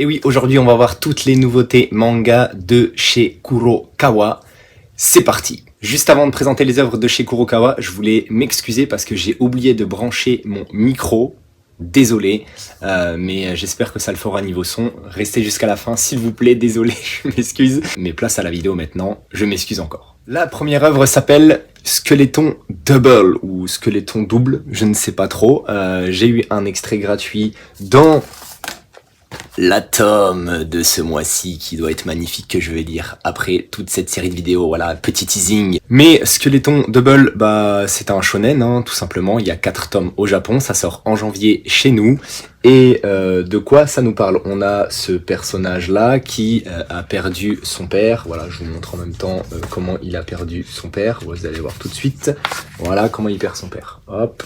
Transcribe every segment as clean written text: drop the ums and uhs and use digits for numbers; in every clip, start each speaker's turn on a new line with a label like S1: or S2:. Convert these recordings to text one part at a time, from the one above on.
S1: Et oui, aujourd'hui on va voir toutes les nouveautés manga de chez Kurokawa. C'est parti. Juste avant de présenter les œuvres de chez Kurokawa, je voulais m'excuser parce que j'ai oublié de brancher mon micro. Désolé, mais j'espère que ça le fera niveau son. Restez jusqu'à la fin s'il vous plaît, désolé, je m'excuse. Mais place à la vidéo maintenant, je m'excuse encore. La première œuvre s'appelle Skeleton Double ou Skeleton Double, je ne sais pas trop. J'ai eu un extrait gratuit dans la tome de ce mois-ci qui doit être magnifique, que je vais lire après toute cette série de vidéos. Voilà, petit teasing. Mais Skeleton Double, bah c'est un shonen, hein, tout simplement. Il y a 4 tomes au Japon, ça sort en janvier chez nous. Et de quoi ça nous parle? On a ce personnage-là qui a perdu son père. Voilà, je vous montre en même temps comment il a perdu son père. Vous allez voir tout de suite. Voilà comment il perd son père. Hop,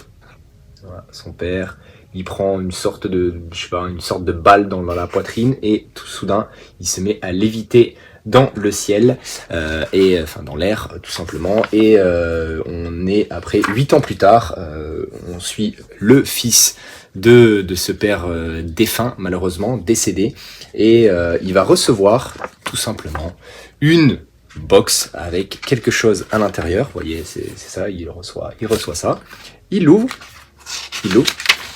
S1: voilà, son père. Il prend une sorte de, une sorte de balle dans la poitrine et tout soudain, il se met à léviter dans le ciel, enfin dans l'air tout simplement. Et on est après 8 ans plus tard, on suit le fils de ce père défunt, malheureusement, décédé. Et il va recevoir tout simplement une box avec quelque chose à l'intérieur. Vous voyez, c'est ça, il reçoit ça. Il l'ouvre.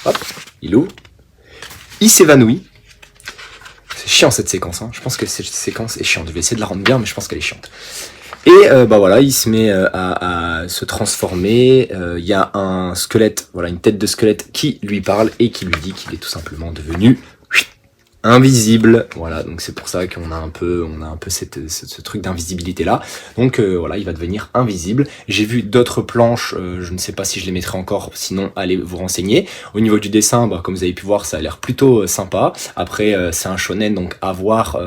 S1: Hop, il ouvre, il s'évanouit. C'est chiant cette séquence, hein. Je pense que cette séquence est chiante. Je vais essayer de la rendre bien, mais je pense qu'elle est chiante. Et bah voilà, il se met à se transformer. Il y a un squelette, voilà, une tête de squelette qui lui parle et qui lui dit qu'il est tout simplement devenu invisible. Voilà, donc c'est pour ça qu'on a un peu ce truc d'invisibilité là. Donc voilà, il va devenir invisible. J'ai vu d'autres planches, je ne sais pas si je les mettrai encore, sinon allez vous renseigner. Au niveau du dessin, bah, comme vous avez pu voir, ça a l'air plutôt sympa. Après c'est un shonen, donc à voir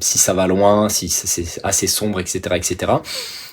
S1: si ça va loin, si c'est assez sombre, etc., etc.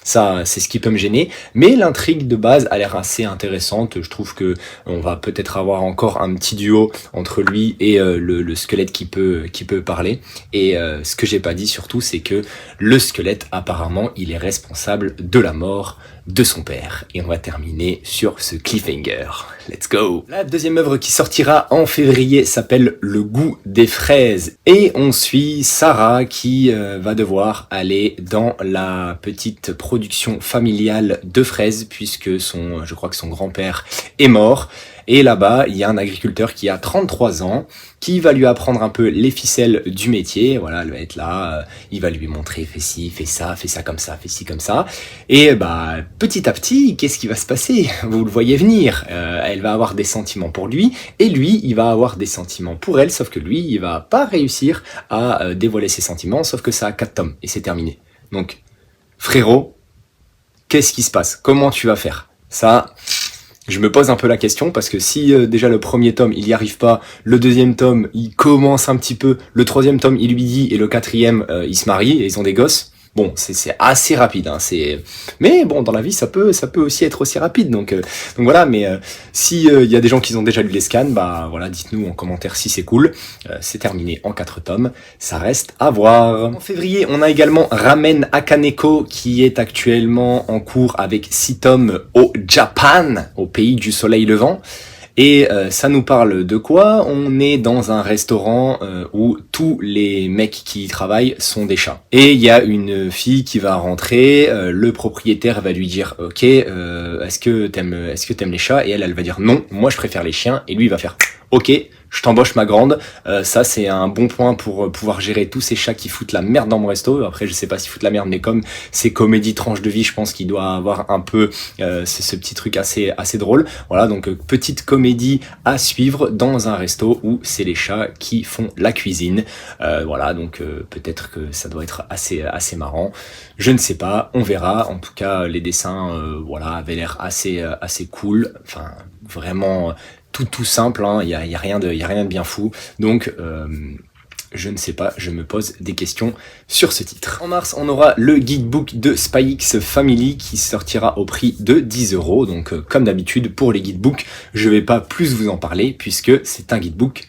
S1: Ça, c'est ce qui peut me gêner, mais l'intrigue de base a l'air assez intéressante. Je trouve que on va peut-être avoir encore un petit duo entre lui et le squelette qui peut parler. Et ce que j'ai pas dit surtout, c'est que le squelette, apparemment, il est responsable de la mort de son père. Et on va terminer sur ce cliffhanger. Let's go! La deuxième œuvre qui sortira en février s'appelle Le goût des fraises. Et on suit Sarah qui va devoir aller dans la petite production familiale de fraises puisque je crois que son grand-père est mort. Et là-bas, il y a un agriculteur qui a 33 ans, qui va lui apprendre un peu les ficelles du métier. Voilà, elle va être là, il va lui montrer, fais ci, fais ça comme ça, fais ci comme ça. Et bah, petit à petit, qu'est-ce qui va se passer? Vous le voyez venir. Elle va avoir des sentiments pour lui, et lui, il va avoir des sentiments pour elle, sauf que lui, il va pas réussir à dévoiler ses sentiments, sauf que ça a 4 tomes, et c'est terminé. Donc, frérot, qu'est-ce qui se passe? Comment tu vas faire? Ça... Je me pose un peu la question parce que si déjà le premier tome il y arrive pas, le deuxième tome il commence un petit peu, le troisième tome il lui dit et le quatrième il se marie et ils ont des gosses. Bon, c'est assez rapide, hein, mais bon, dans la vie, ça peut aussi être aussi rapide, donc voilà, mais si y a des gens qui ont déjà lu les scans, bah voilà, dites-nous en commentaire si c'est cool. C'est terminé en 4 tomes, ça reste à voir. En février, on a également Ramen Akaneko qui est actuellement en cours avec 6 tomes au Japan, au pays du soleil levant. Et ça nous parle de quoi? On est dans un restaurant où tous les mecs qui y travaillent sont des chats. Et il y a une fille qui va rentrer, le propriétaire va lui dire ok, est-ce que t'aimes les chats? Et elle va dire non, moi je préfère les chiens. Et lui il va faire ok, je t'embauche ma grande. Ça c'est un bon point pour pouvoir gérer tous ces chats qui foutent la merde dans mon resto. Après je sais pas s'ils foutent la merde, mais comme c'est comédie tranche de vie, je pense qu'il doit avoir un peu c'est ce petit truc assez drôle. Voilà, donc petite comédie à suivre dans un resto où c'est les chats qui font la cuisine. Voilà, donc peut-être que ça doit être assez marrant. Je ne sais pas, on verra. En tout cas, les dessins voilà, avaient l'air assez cool. Enfin, vraiment tout simple, hein. Il y a rien de bien fou. Donc je ne sais pas, je me pose des questions sur ce titre. En mars, on aura le guidebook de Spy X Family qui sortira au prix de 10 €. Donc comme d'habitude pour les guidebooks, je vais pas plus vous en parler puisque c'est un guidebook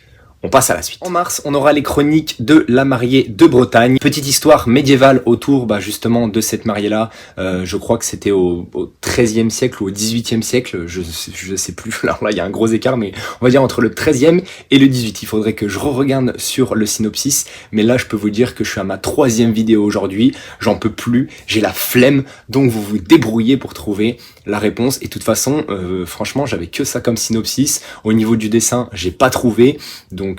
S1: On passe à la suite. En mars, on aura les chroniques de la mariée de Bretagne. Petite histoire médiévale autour justement de cette mariée-là. Je crois que c'était au XIIIe siècle ou au XVIIIe siècle. Je sais plus. Alors là, il y a un gros écart, mais on va dire entre le XIIIe et le XVIII. Il faudrait que je regarde sur le synopsis. Mais là, je peux vous dire que je suis à ma 3e vidéo aujourd'hui. J'en peux plus. J'ai la flemme. Donc, vous vous débrouillez pour trouver la réponse. Et de toute façon, franchement, j'avais que ça comme synopsis. Au niveau du dessin, j'ai pas trouvé. Donc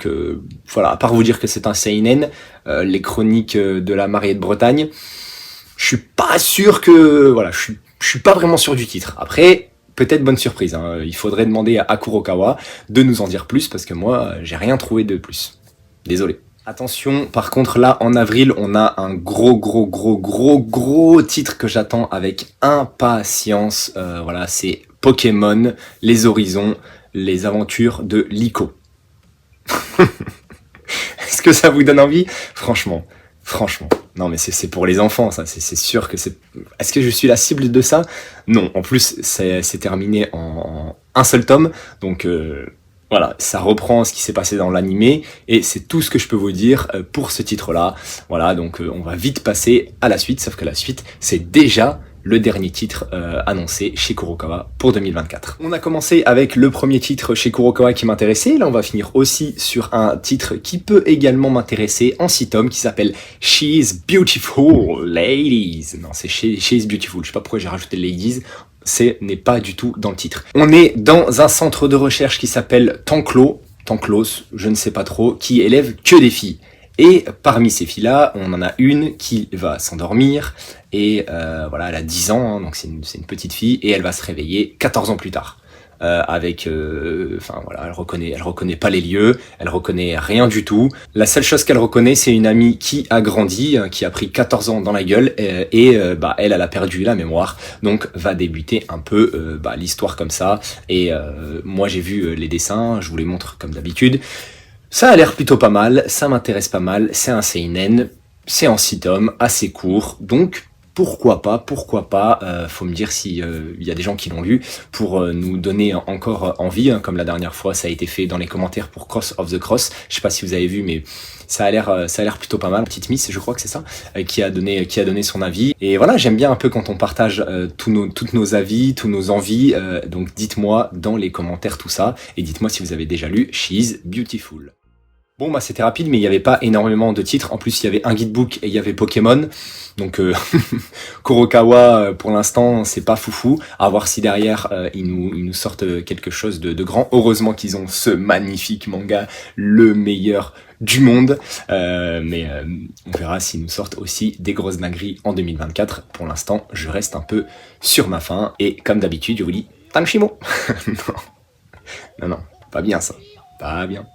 S1: voilà, à part vous dire que c'est un seinen, les chroniques de la mariée de Bretagne, je suis pas sûr que... Voilà, je suis pas vraiment sûr du titre. Après, peut-être bonne surprise, hein. Il faudrait demander à Kurokawa de nous en dire plus, parce que moi, j'ai rien trouvé de plus. Désolé. Attention, par contre là, en avril, on a un gros titre que j'attends avec impatience. Voilà, c'est Pokémon, les horizons, les aventures de Liko. Est-ce que ça vous donne envie? Franchement. Non mais c'est pour les enfants, ça, c'est sûr que c'est... Est-ce que je suis la cible de ça? Non, en plus, c'est terminé en un seul tome, donc voilà, ça reprend ce qui s'est passé dans l'animé, et c'est tout ce que je peux vous dire pour ce titre-là. Voilà, donc on va vite passer à la suite, sauf que la suite, c'est déjà le dernier titre annoncé chez Kurokawa pour 2024. On a commencé avec le premier titre chez Kurokawa qui m'intéressait. Là, on va finir aussi sur un titre qui peut également m'intéresser en 6 tomes qui s'appelle She's Beautiful Ladies. Non, c'est She's Beautiful. Je sais pas pourquoi j'ai rajouté Ladies. Ce n'est pas du tout dans le titre. On est dans un centre de recherche qui s'appelle Tanclos, je ne sais pas trop, qui élève que des filles. Et parmi ces filles-là, on en a une qui va s'endormir, et voilà, elle a 10 ans, hein, donc c'est une petite fille, et elle va se réveiller 14 ans plus tard. Enfin voilà, elle reconnaît pas les lieux, elle reconnaît rien du tout. La seule chose qu'elle reconnaît, c'est une amie qui a grandi, qui a pris 14 ans dans la gueule, elle a perdu la mémoire, donc va débuter un peu l'histoire comme ça. Et moi j'ai vu les dessins, je vous les montre comme d'habitude. Ça a l'air plutôt pas mal, ça m'intéresse pas mal, c'est un seinen, c'est en 6 tomes, assez court, donc pourquoi pas, faut me dire si y a des gens qui l'ont lu, pour nous donner encore envie, hein, comme la dernière fois ça a été fait dans les commentaires pour Cross of the Cross, je sais pas si vous avez vu, mais ça a l'air plutôt pas mal. Petite Miss, je crois que c'est ça, qui a donné son avis, et voilà, j'aime bien un peu quand on partage toutes nos avis, tous nos envies, donc dites-moi dans les commentaires tout ça, et dites-moi si vous avez déjà lu She's Beautiful. Bon c'était rapide, mais il n'y avait pas énormément de titres. En plus il y avait un guidebook et il y avait Pokémon. Donc Kurokawa pour l'instant c'est pas foufou. À voir si derrière ils nous sortent quelque chose de grand. Heureusement qu'ils ont ce magnifique manga, le meilleur du monde. Mais on verra s'ils nous sortent aussi des grosses dingueries en 2024. Pour l'instant je reste un peu sur ma faim. Et comme d'habitude je vous dis Tanshimo. Non, pas bien ça. Pas bien.